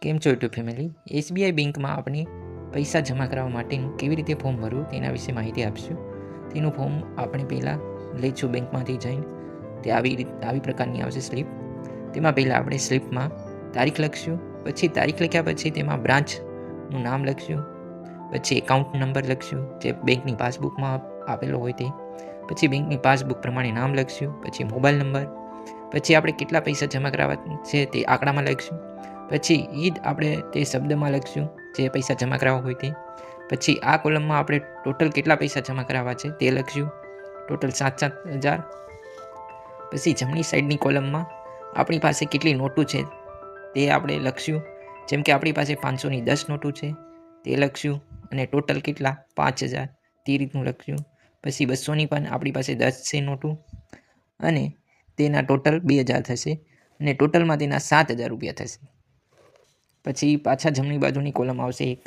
કેમ છો YouTube family? SBI બેંકમાં આપણે પૈસા જમા કરાવવા માટેનું કેવી રીતે ફોર્મ ભરવું તેના વિશે માહિતી આપશું. તેનું ફોર્મ આપણે પહેલાં લઈશું બેંકમાંથી જઈને. તે આવી પ્રકારની આવશે સ્લીપ. તેમાં પહેલાં આપણે સ્લીપમાં તારીખ લખશું. પછી તારીખ લખ્યા પછી તેમાં બ્રાન્ચનું નામ લખશું. પછી એકાઉન્ટ નંબર લખશું જે બેંકની પાસબુકમાં આપેલો હોય તે. પછી બેંકની પાસબુક પ્રમાણે નામ લખશું. પછી મોબાઈલ નંબર. પછી આપણે કેટલા પૈસા જમા કરાવવા છે તે આંકડામાં લખશું. પછી એ જ આપણે તે શબ્દમાં લખશું જે પૈસા જમા કરાવવા હોય તે. પછી આ કોલમમાં આપણે ટોટલ કેટલા પૈસા જમા કરાવવા છે તે લખશું, ટોટલ 7,000. પછી જમણી સાઈડની કોલમમાં આપણી પાસે કેટલી નોટો છે તે આપણે લખશું. જેમ કે આપણી પાસે 500ની 10 નોટો છે તે લખશું અને ટોટલ કેટલા 5,000 તે રીતનું લખશું. પછી 200ની પણ આપણી પાસે 10 છે નોટો અને તેના ટોટલ 2,000 થશે અને ટોટલમાં તેના 7,000 રૂપિયા થશે. પછી પાછા જમણી બાજુની કોલમ આવશે એક.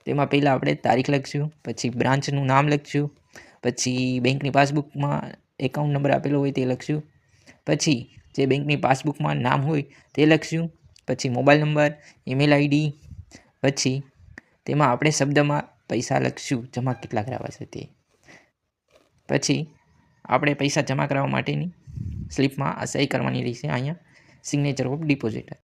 તેમાં પહેલાં આપણે તારીખ લખશું, પછી બ્રાન્ચનું નામ લખશું, પછી બેંકની પાસબુકમાં એકાઉન્ટ નંબર આપેલો હોય તે લખશું, પછી જે બેંકની પાસબુકમાં નામ હોય તે લખશું, પછી મોબાઈલ નંબર, ઈમેલ આઈડી, પછી તેમાં આપણે શબ્દમાં પૈસા લખશું જમા કેટલા કરાવવા છે તે. પછી આપણે પૈસા જમા કરાવવા માટેની સ્લીપમાં સહી કરવાની રહેશે અહીંયા સિગ્નેચર ઓફ ડિપોઝિટર.